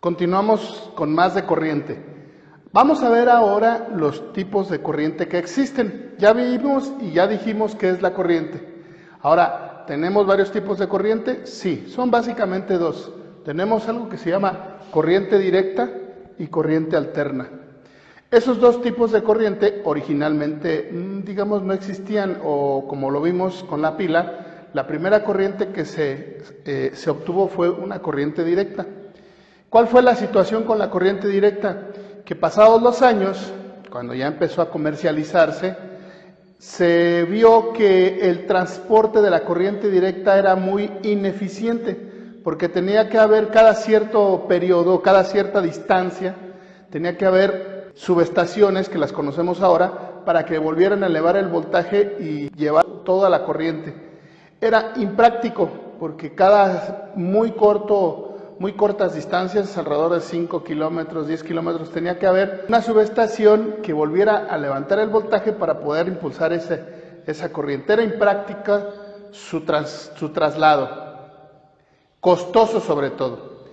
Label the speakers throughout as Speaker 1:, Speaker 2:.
Speaker 1: Continuamos con más de corriente. Vamos a ver ahora los tipos de corriente que existen. Ya vimos y ya dijimos qué es la corriente. Ahora, ¿tenemos varios tipos de corriente? Sí, son básicamente dos. Tenemos algo que se llama corriente directa y corriente alterna. Esos dos tipos de corriente originalmente, digamos, no existían, o como lo vimos con la pila, la primera corriente que se obtuvo fue una corriente directa. ¿Cuál fue la situación con la corriente directa? Que pasados los años, cuando ya empezó a comercializarse, se vio que el transporte de la corriente directa era muy ineficiente, porque tenía que haber cada cierto periodo, cada cierta distancia, tenía que haber subestaciones, que las conocemos ahora, para que volvieran a elevar el voltaje y llevar toda la corriente. Era impráctico, porque cada muy cortas distancias, alrededor de 5 kilómetros, 10 kilómetros, tenía que haber una subestación que volviera a levantar el voltaje para poder impulsar esa corriente. Era impráctica su traslado, costoso sobre todo.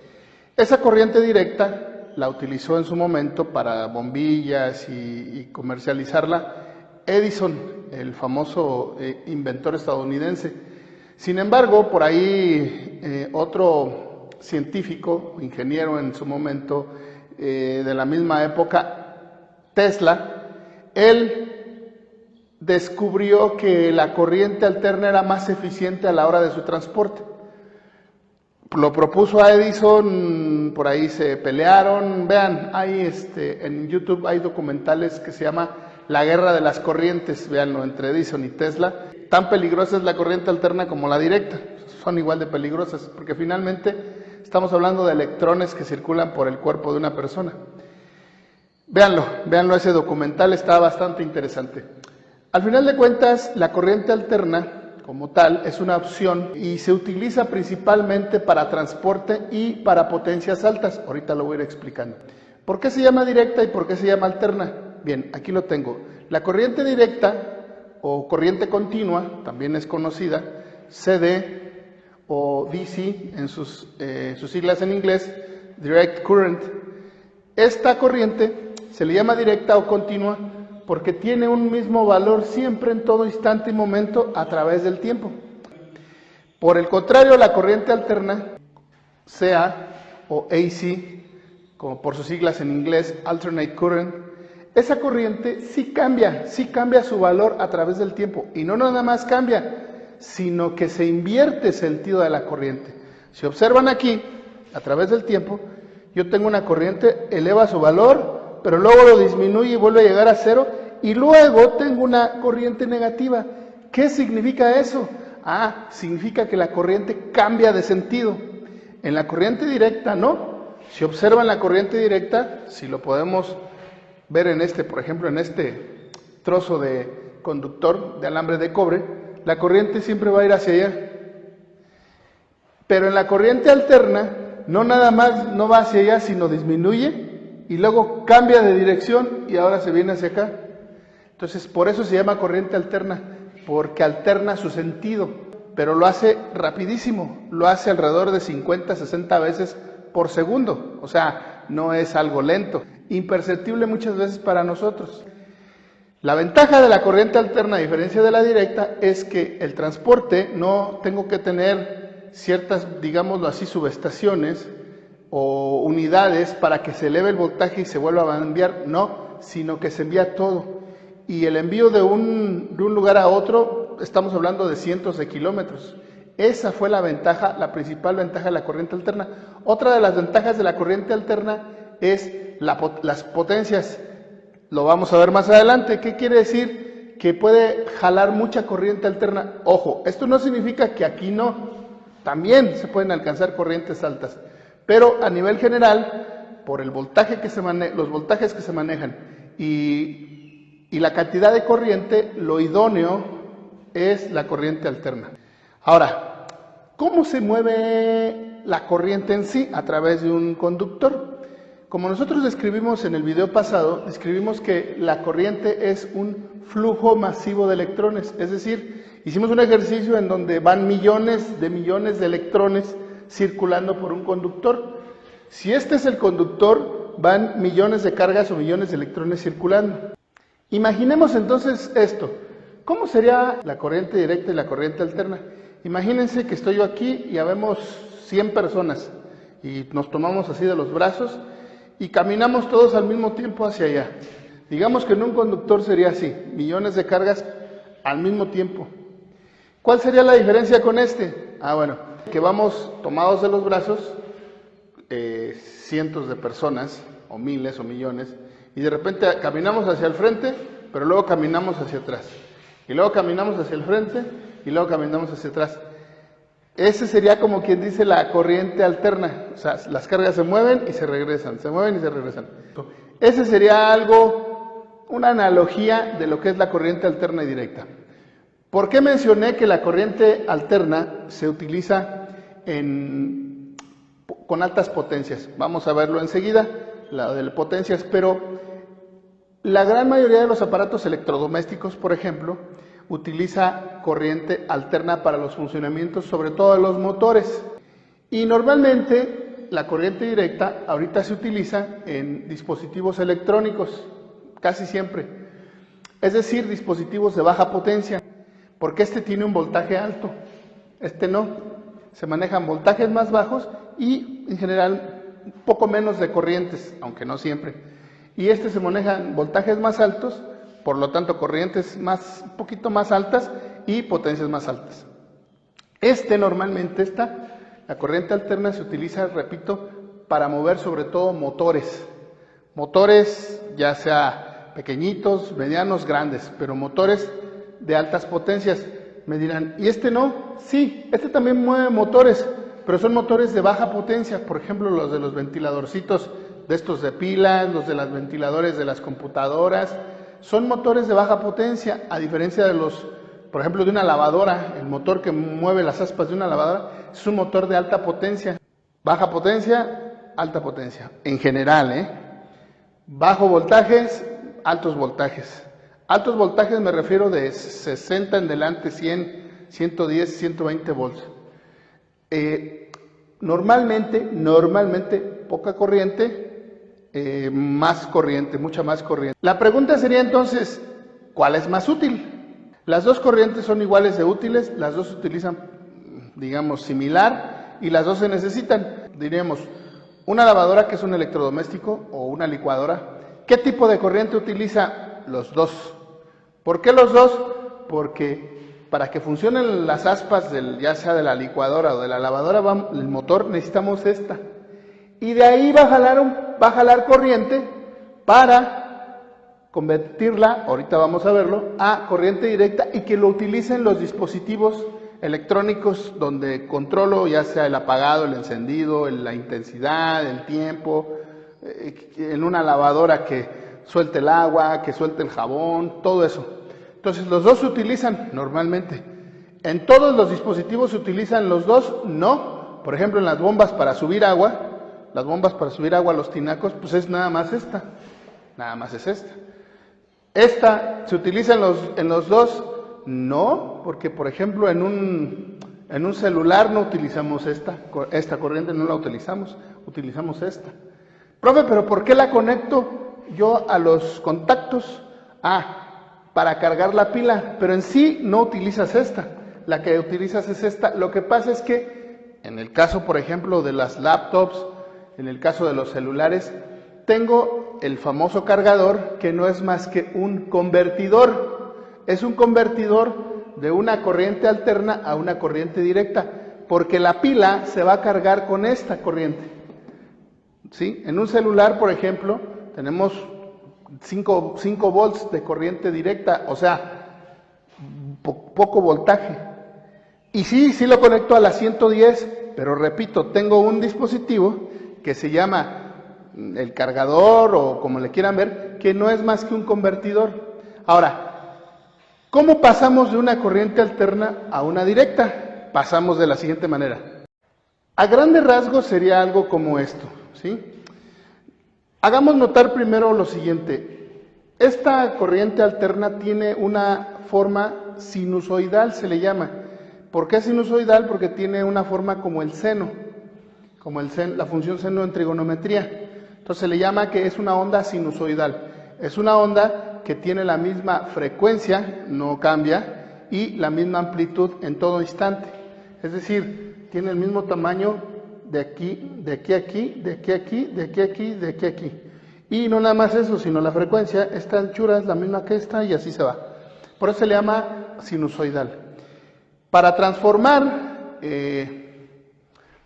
Speaker 1: Esa corriente directa la utilizó en su momento para bombillas y comercializarla Edison, el famoso inventor estadounidense. Sin embargo, por ahí otro científico, ingeniero en su momento, de la misma época, Tesla, él descubrió que la corriente alterna era más eficiente a la hora de su transporte. Lo propuso a Edison, por ahí se pelearon. Vean, en YouTube hay documentales que se llama La Guerra de las Corrientes, véanlo, entre Edison y Tesla. Tan peligrosa es la corriente alterna como la directa, son igual de peligrosas, porque finalmente estamos hablando de electrones que circulan por el cuerpo de una persona. Véanlo, ese documental está bastante interesante. Al final de cuentas, la corriente alterna como tal es una opción y se utiliza principalmente para transporte y para potencias altas. Ahorita lo voy a ir explicando. ¿Por qué se llama directa y por qué se llama alterna? Bien, aquí lo tengo. La corriente directa o corriente continua, también es conocida, CD o DC en sus siglas en inglés, Direct Current. Esta corriente se le llama directa o continua porque tiene un mismo valor siempre, en todo instante y momento, a través del tiempo. Por el contrario, la corriente alterna, CA o AC, como por sus siglas en inglés, Alternate Current, esa corriente sí cambia su valor a través del tiempo. Y no nada más cambia, sino que se invierte el sentido de la corriente. Si observan aquí, a través del tiempo, yo tengo una corriente, eleva su valor, pero luego lo disminuye y vuelve a llegar a cero, y luego tengo una corriente negativa. ¿Qué significa eso? Significa que la corriente cambia de sentido. En la corriente directa no. Si observan la corriente directa, si lo podemos ver por ejemplo, en este trozo de conductor de alambre de cobre, la corriente siempre va a ir hacia allá. Pero en la corriente alterna, no nada más no va hacia allá, sino disminuye y luego cambia de dirección y ahora se viene hacia acá. Entonces, por eso se llama corriente alterna, porque alterna su sentido, pero lo hace rapidísimo, lo hace alrededor de 50, 60 veces por segundo, o sea, no es algo lento, imperceptible muchas veces para nosotros. La ventaja de la corriente alterna, a diferencia de la directa, es que el transporte no tengo que tener ciertas, digámoslo así, subestaciones o unidades para que se eleve el voltaje y se vuelva a enviar, no, sino que se envía todo. Y el envío de un lugar a otro, estamos hablando de cientos de kilómetros. Esa fue la ventaja, la principal ventaja de la corriente alterna. Otra de las ventajas de la corriente alterna es las potencias. Lo vamos a ver más adelante. ¿Qué quiere decir? Que puede jalar mucha corriente alterna. Ojo, esto no significa que aquí no. También se pueden alcanzar corrientes altas. Pero a nivel general, por el voltaje que los voltajes que se manejan y la cantidad de corriente, lo idóneo es la corriente alterna. Ahora, ¿cómo se mueve la corriente en sí? A través de un conductor. Como nosotros describimos en el video pasado, describimos que la corriente es un flujo masivo de electrones, es decir, hicimos un ejercicio en donde van millones de electrones circulando por un conductor. Si este es el conductor, van millones de cargas o millones de electrones circulando. Imaginemos entonces esto. ¿Cómo sería la corriente directa y la corriente alterna? Imagínense que estoy yo aquí y habemos 100 personas y nos tomamos así de los brazos y caminamos todos al mismo tiempo hacia allá. Digamos que en un conductor sería así, millones de cargas al mismo tiempo. ¿Cuál sería la diferencia con este? Bueno, que vamos tomados de los brazos, cientos de personas, o miles o millones, y de repente caminamos hacia el frente, pero luego caminamos hacia atrás. Y luego caminamos hacia el frente, y luego caminamos hacia atrás. Ese sería como quien dice la corriente alterna. O sea, las cargas se mueven y se regresan, se mueven y se regresan. Ese sería algo, una analogía de lo que es la corriente alterna y directa. ¿Por qué mencioné que la corriente alterna se utiliza con altas potencias? Vamos a verlo enseguida, la de potencias, pero la gran mayoría de los aparatos electrodomésticos, por ejemplo, utiliza corriente alterna para los funcionamientos, sobre todo de los motores. Y normalmente la corriente directa ahorita se utiliza en dispositivos electrónicos, casi siempre. Es decir, dispositivos de baja potencia, porque este tiene un voltaje alto, este no. Se manejan voltajes más bajos y en general un poco menos de corrientes, aunque no siempre. Y este se manejan voltajes más altos, por lo tanto corrientes un poquito más altas y potencias más altas. Normalmente la corriente alterna se utiliza, repito, para mover sobre todo motores. Motores ya sea pequeñitos, medianos, grandes, pero motores de altas potencias. Me dirán, ¿y este no? Sí, este también mueve motores, pero son motores de baja potencia, por ejemplo los de los ventiladorcitos de estos de pilas, los de los ventiladores de las computadoras, son motores de baja potencia, a diferencia de por ejemplo, de una lavadora. El motor que mueve las aspas de una lavadora es un motor de alta potencia. Baja potencia, alta potencia, en general, Bajo voltajes, altos voltajes. Altos voltajes me refiero de 60 en delante, 100, 110, 120 volts. Normalmente poca corriente, más corriente, mucha más corriente. La pregunta sería entonces, ¿cuál es más útil? Las dos corrientes son iguales de útiles, las dos se utilizan, digamos, similar, y las dos se necesitan. Diríamos, una lavadora que es un electrodoméstico o una licuadora, ¿qué tipo de corriente utiliza? Los dos. ¿Por qué los dos? Porque para que funcionen las aspas, ya sea de la licuadora o de la lavadora, el motor, necesitamos esta. Y de ahí va a jalar corriente para convertirla, ahorita vamos a verlo, a corriente directa y que lo utilicen los dispositivos electrónicos donde controlo ya sea el apagado, el encendido, la intensidad, el tiempo, en una lavadora que suelte el agua, que suelte el jabón, todo eso. Entonces los dos se utilizan normalmente. ¿En todos los dispositivos se utilizan los dos? No. Por ejemplo, en las bombas para subir agua, los tinacos, pues es nada más esta. Nada más es esta. ¿Esta se utiliza en los dos? No, porque por ejemplo en un celular no utilizamos esta corriente, no la utilizamos esta. Profe, ¿pero por qué la conecto yo a los contactos? Para cargar la pila, pero en sí no utilizas esta, la que utilizas es esta. Lo que pasa es que en el caso, por ejemplo, de las laptops, en el caso de los celulares, tengo el famoso cargador que no es más que un convertidor. Es un convertidor de una corriente alterna a una corriente directa, porque la pila se va a cargar con esta corriente. ¿Sí? En un celular, por ejemplo, tenemos 5 volts de corriente directa, o sea, poco voltaje. Y sí lo conecto a la 110, pero repito, tengo un dispositivo que se llama el cargador o como le quieran ver, que no es más que un convertidor. Ahora, ¿cómo pasamos de una corriente alterna a una directa? Pasamos de la siguiente manera. A grandes rasgos sería algo como esto, ¿sí? Hagamos notar primero lo siguiente. Esta corriente alterna tiene una forma sinusoidal, se le llama. ¿Por qué sinusoidal? Porque tiene una forma como el seno. como la función seno en trigonometría. Entonces se le llama que es una onda sinusoidal. Es una onda que tiene la misma frecuencia, no cambia, y la misma amplitud en todo instante. Es decir, tiene el mismo tamaño de aquí, de aquí a aquí, de aquí a aquí, de aquí a aquí, de aquí a aquí. Y no nada más eso, sino la frecuencia, esta anchura es la misma que esta y así se va. Por eso se le llama sinusoidal. Para transformar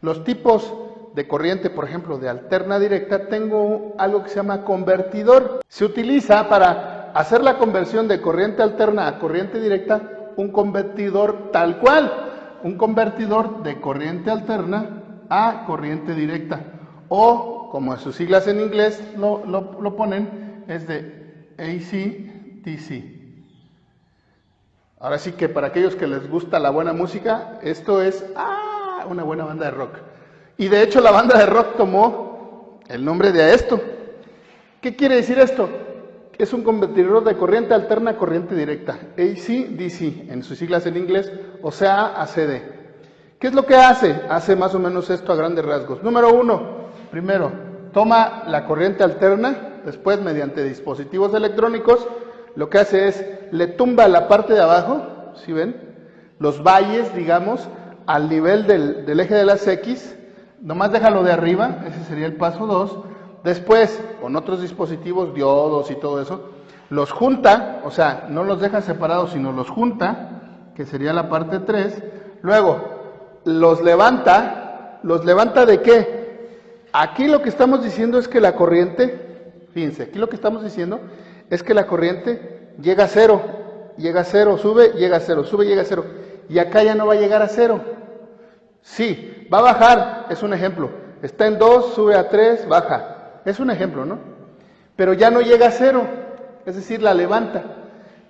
Speaker 1: los tipos de corriente, por ejemplo, de alterna directa, tengo algo que se llama convertidor. Se utiliza para hacer la conversión de corriente alterna a corriente directa, un convertidor tal cual, un convertidor de corriente alterna a corriente directa. O, como sus siglas en inglés lo ponen, es de AC/DC. Ahora sí que para aquellos que les gusta la buena música, esto es una buena banda de rock. Y de hecho la banda de rock tomó el nombre de esto. ¿Qué quiere decir esto? Es un convertidor de corriente alterna a corriente directa, AC/DC, en sus siglas en inglés, o sea, AC/DC. ¿Qué es lo que hace? Hace más o menos esto a grandes rasgos. Número uno, primero, toma la corriente alterna, después mediante dispositivos electrónicos, lo que hace es, le tumba la parte de abajo, ¿sí ven? Los valles, digamos, al nivel del eje de las X, nomás déjalo de arriba, ese sería el paso 2. Después, con otros dispositivos, diodos y todo eso, los junta, o sea, no los deja separados, sino los junta, que sería la parte 3. Luego, los levanta ¿de qué? Aquí lo que estamos diciendo es que la corriente, fíjense, aquí lo que estamos diciendo es que la corriente llega a cero, sube, llega a cero, sube, llega a cero. Y acá ya no va a llegar a cero. Sí, va a bajar, es un ejemplo. Está en 2, sube a 3, baja. Es un ejemplo, ¿no? Pero ya no llega a cero, es decir, la levanta.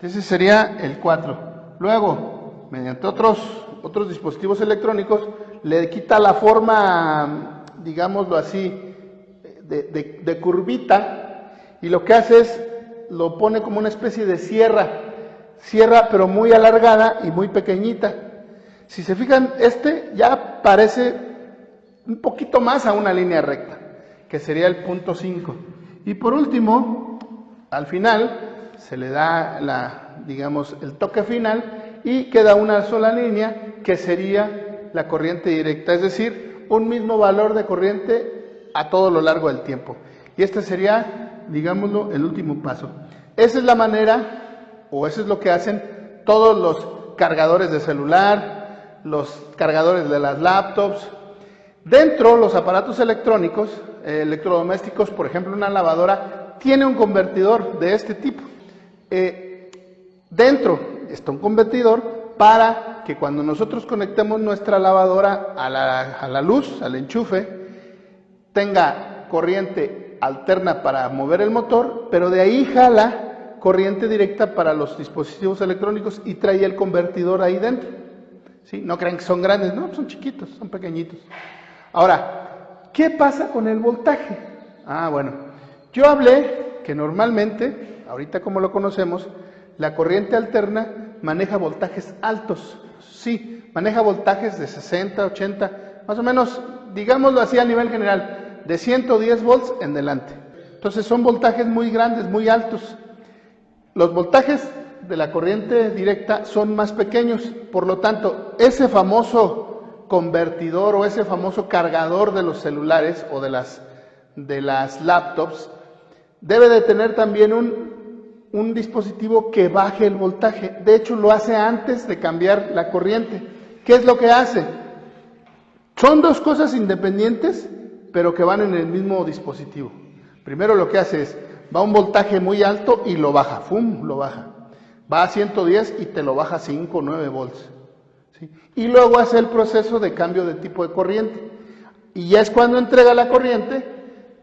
Speaker 1: Ese sería el 4. Luego, mediante otros dispositivos electrónicos, le quita la forma, digámoslo así, de curvita, y lo que hace es, lo pone como una especie de sierra, pero muy alargada y muy pequeñita. Si se fijan, ya parece un poquito más a una línea recta, que sería el punto 5. Y por último, al final, se le da el toque final y queda una sola línea que sería la corriente directa, es decir, un mismo valor de corriente a todo lo largo del tiempo. Y este sería, digámoslo, el último paso. Esa es la manera, o eso es lo que hacen todos los cargadores de celular, los cargadores de las laptops. Dentro, los aparatos electrónicos, electrodomésticos, por ejemplo, una lavadora, tiene un convertidor de este tipo. Dentro está un convertidor para que cuando nosotros conectemos nuestra lavadora a la luz, al enchufe, tenga corriente alterna para mover el motor, pero de ahí jala corriente directa para los dispositivos electrónicos y trae el convertidor ahí dentro. ¿Sí? No crean que son grandes, no, son chiquitos, son pequeñitos. Ahora, ¿qué pasa con el voltaje? Bueno, yo hablé que normalmente, ahorita como lo conocemos, la corriente alterna maneja voltajes altos. Sí, maneja voltajes de 60, 80, más o menos, digámoslo así a nivel general, de 110 volts en delante. Entonces son voltajes muy grandes, muy altos. Los voltajes de la corriente directa son más pequeños, por lo tanto, ese famoso convertidor o ese famoso cargador de los celulares o de las laptops debe de tener también un dispositivo que baje el voltaje. De hecho, lo hace antes de cambiar la corriente. ¿Qué es lo que hace? Son dos cosas independientes, pero que van en el mismo dispositivo. Primero lo que hace es, va a un voltaje muy alto y lo baja, ¡fum!, lo baja. Va a 110 y te lo baja a 5 o 9 volts. ¿Sí? Y luego hace el proceso de cambio de tipo de corriente. Y ya es cuando entrega la corriente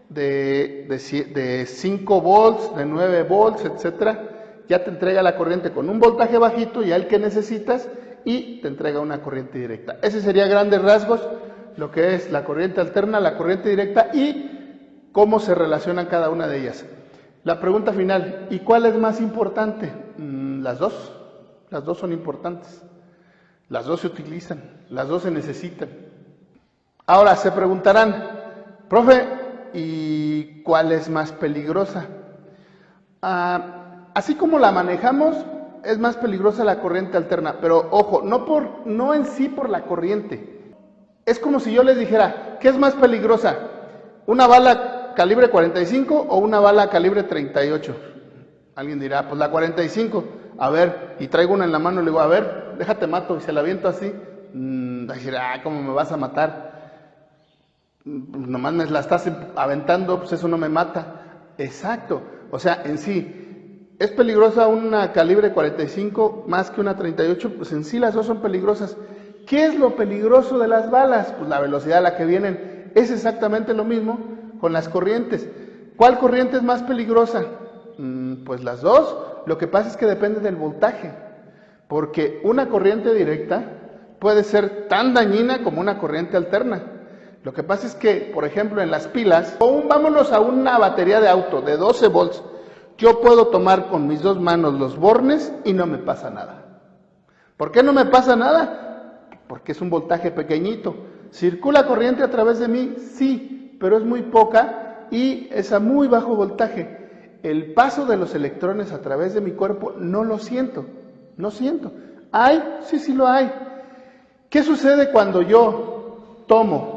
Speaker 1: de 5 volts, de 9 volts, etcétera. Ya te entrega la corriente con un voltaje bajito, ya el que necesitas, y te entrega una corriente directa. Ese sería a grandes rasgos lo que es la corriente alterna, la corriente directa y cómo se relacionan cada una de ellas. La pregunta final, ¿y cuál es más importante? Las dos son importantes. Las dos se utilizan, las dos se necesitan. Ahora se preguntarán, profe, ¿y cuál es más peligrosa? Así como la manejamos, es más peligrosa la corriente alterna, pero ojo, no en sí por la corriente. Es como si yo les dijera, ¿qué es más peligrosa? ¿Una bala calibre 45 o una bala calibre 38? Alguien dirá, pues la 45. A ver, y traigo una en la mano y le digo, a ver, déjate mato, y se la aviento así. Decir, ¿cómo me vas a matar? Nomás me la estás aventando, pues eso no me mata. Exacto, o sea, en sí, ¿es peligrosa una calibre 45 más que una 38? Pues en sí las dos son peligrosas. ¿Qué es lo peligroso de las balas? Pues la velocidad a la que vienen. Es exactamente lo mismo con las corrientes. ¿Cuál corriente es más peligrosa? Pues las dos. Lo que pasa es que depende del voltaje, porque una corriente directa puede ser tan dañina como una corriente alterna. Lo que pasa es que, por ejemplo, en las pilas, vámonos a una batería de auto de 12 volts, yo puedo tomar con mis dos manos los bornes y no me pasa nada. ¿Por qué no me pasa nada? Porque es un voltaje pequeñito. ¿Circula corriente a través de mí? Sí, pero es muy poca y es a muy bajo voltaje. El paso de los electrones a través de mi cuerpo no lo siento, no siento. ¿Hay? Sí lo hay. ¿Qué sucede cuando yo tomo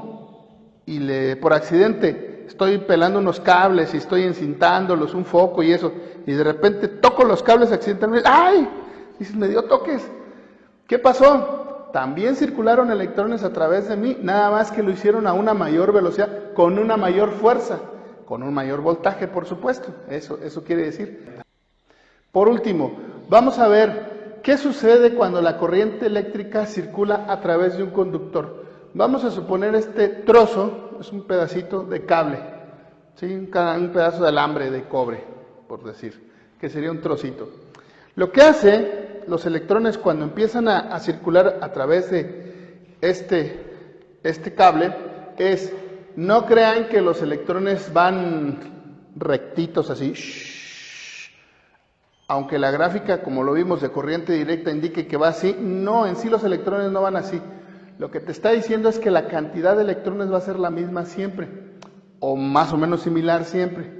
Speaker 1: y por accidente estoy pelando unos cables y estoy encintándolos, un foco y eso, y de repente toco los cables accidentalmente? ¡Ay! Dices, me dio toques. ¿Qué pasó? También circularon electrones a través de mí, nada más que lo hicieron a una mayor velocidad, con una mayor fuerza, con un mayor voltaje, por supuesto. Eso quiere decir. Por último, vamos a ver qué sucede cuando la corriente eléctrica circula a través de un conductor. Vamos a suponer este trozo, es un pedacito de cable, ¿sí? Un pedazo de alambre de cobre, por decir, que sería un trocito. Lo que hace los electrones cuando empiezan a circular a través de este cable es, no crean que los electrones van rectitos así, aunque la gráfica, como lo vimos, de corriente directa indique que va así, no, en sí los electrones no van así. Lo que te está diciendo es que la cantidad de electrones va a ser la misma siempre, o más o menos similar siempre.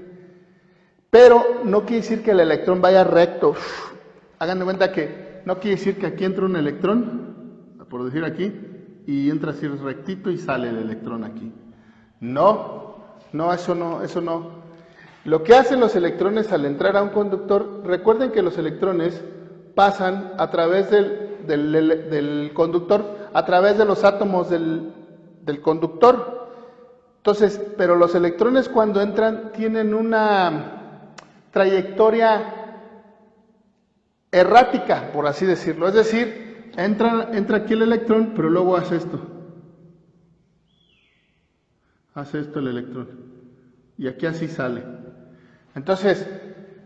Speaker 1: Pero no quiere decir que el electrón vaya recto. Hagan de cuenta que no quiere decir que aquí entra un electrón, por decir aquí, y entra así rectito y sale el electrón aquí. No, eso no. Lo que hacen los electrones al entrar a un conductor, recuerden que los electrones pasan a través del conductor, a través de los átomos del conductor. Entonces, pero los electrones cuando entran tienen una trayectoria errática, por así decirlo. Es decir, entra aquí el electrón, pero luego hace esto. Hace esto el electrón. Y aquí así sale. Entonces,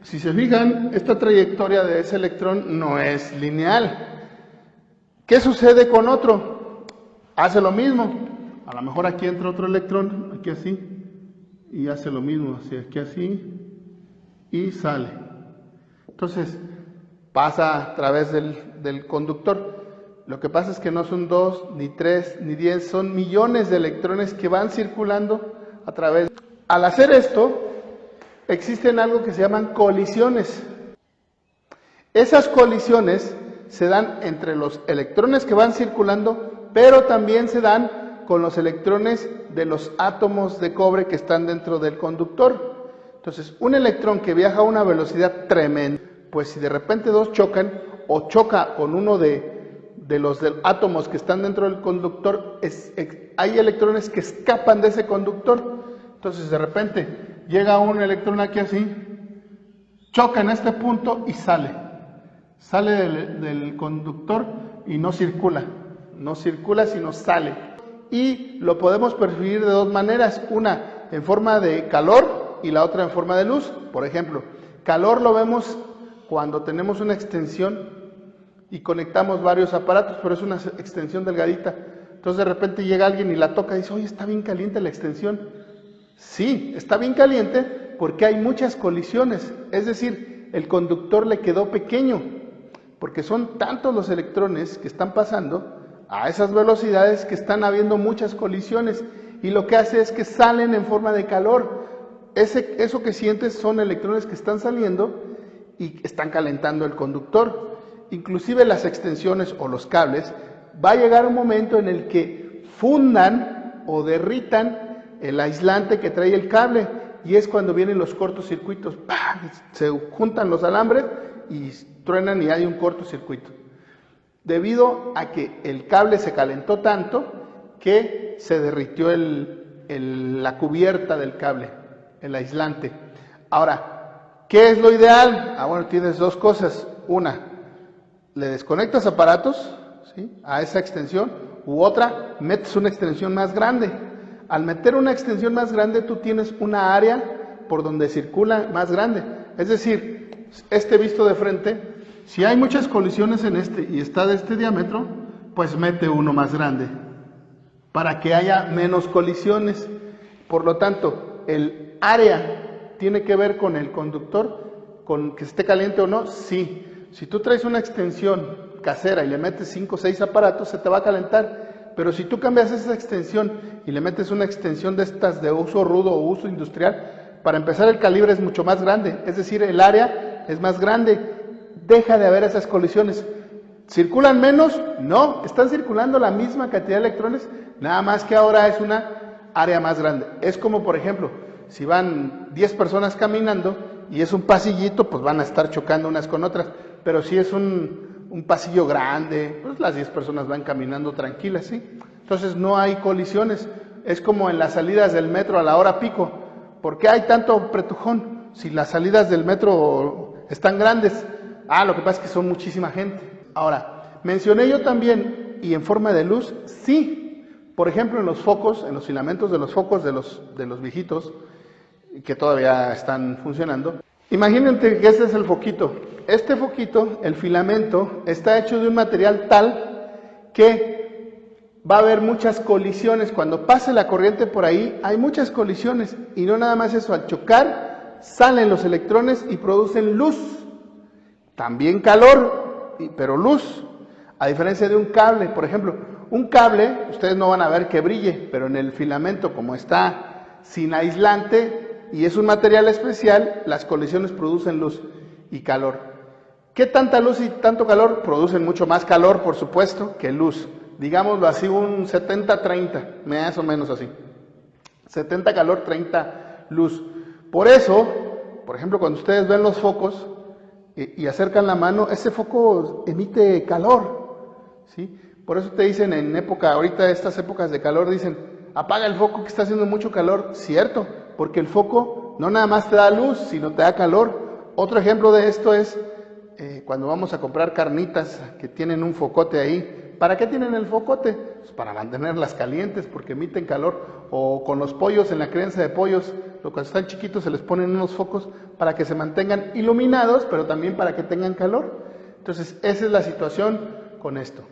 Speaker 1: si se fijan, esta trayectoria de ese electrón no es lineal. ¿Qué sucede con otro? Hace lo mismo. A lo mejor aquí entra otro electrón, aquí así, y hace lo mismo, así, aquí así, y sale. Entonces, pasa a través del conductor. Lo que pasa es que no son 2, ni 3, ni 10, son millones de electrones que van circulando a través. Al hacer esto, existen algo que se llaman colisiones. Esas colisiones se dan entre los electrones que van circulando, pero también se dan con los electrones de los átomos de cobre que están dentro del conductor. Entonces, un electrón que viaja a una velocidad tremenda, pues si de repente dos chocan, o choca con uno de los átomos que están dentro del conductor, hay electrones que escapan de ese conductor. Entonces, de repente, llega un electrón aquí así, choca en este punto y sale del conductor y no circula, sino sale. Y lo podemos percibir de dos maneras, una en forma de calor y la otra en forma de luz. Por ejemplo, calor lo vemos cuando tenemos una extensión y conectamos varios aparatos, pero es una extensión delgadita. Entonces de repente llega alguien y la toca y dice, oye, está bien caliente la extensión. Sí, está bien caliente porque hay muchas colisiones, es decir, el conductor le quedó pequeño, porque son tantos los electrones que están pasando a esas velocidades que están habiendo muchas colisiones y lo que hace es que salen en forma de calor. Eso que sientes son electrones que están saliendo y están calentando el conductor. Inclusive las extensiones o los cables, va a llegar un momento en el que fundan o derritan el aislante que trae el cable, y es cuando vienen los cortocircuitos. ¡Pam! Se juntan los alambres y truenan y hay un cortocircuito, debido a que el cable se calentó tanto que se derritió la cubierta del cable, el aislante. Ahora, ¿qué es lo ideal? Bueno, tienes dos cosas. Una, le desconectas aparatos, ¿sí?, a esa extensión, u otra, metes una extensión más grande. Al meter una extensión más grande, tú tienes una área por donde circula más grande. Es decir, visto de frente, si hay muchas colisiones en y está de este diámetro, pues mete uno más grande para que haya menos colisiones. Por lo tanto, el área tiene que ver con el conductor, con que esté caliente o no. Sí. Si tú traes una extensión casera y le metes 5 o 6 aparatos, se te va a calentar. Pero si tú cambias esa extensión y le metes una extensión de estas de uso rudo o uso industrial, para empezar el calibre es mucho más grande, es decir, el área es más grande, deja de haber esas colisiones. ¿Circulan menos? No, están circulando la misma cantidad de electrones, nada más que ahora es una área más grande. Es como, por ejemplo, si van 10 personas caminando y es un pasillito, pues van a estar chocando unas con otras, pero si es un pasillo grande, pues las 10 personas van caminando tranquilas, ¿sí? Entonces no hay colisiones. Es como en las salidas del metro a la hora pico. ¿Por qué hay tanto pretujón si las salidas del metro están grandes? Lo que pasa es que son muchísima gente. Ahora, mencioné yo también, y en forma de luz, sí. Por ejemplo, en los focos, en los filamentos de los focos de los viejitos, que todavía están funcionando. Imagínate que este es el foquito. Este foquito, el filamento, está hecho de un material tal que va a haber muchas colisiones. Cuando pase la corriente por ahí, hay muchas colisiones. Y no nada más eso, al chocar, salen los electrones y producen luz. También calor, pero luz. A diferencia de un cable, por ejemplo, un cable, ustedes no van a ver que brille, pero en el filamento, como está sin aislante y es un material especial, las colisiones producen luz y calor. ¿Qué tanta luz y tanto calor? Producen mucho más calor, por supuesto, que luz. Digámoslo así, un 70-30, más o menos así. 70 calor, 30 luz. Por eso, por ejemplo, cuando ustedes ven los focos y acercan la mano, ese foco emite calor, ¿sí? Por eso te dicen ahorita estas épocas de calor, dicen, apaga el foco que está haciendo mucho calor. Cierto, porque el foco no nada más te da luz, sino te da calor. Otro ejemplo de esto es cuando vamos a comprar carnitas que tienen un focote ahí. ¿Para qué tienen el focote? Pues para mantenerlas calientes, porque emiten calor. O con los pollos, en la crianza de pollos, cuando están chiquitos se les ponen unos focos para que se mantengan iluminados, pero también para que tengan calor. Entonces, esa es la situación con esto.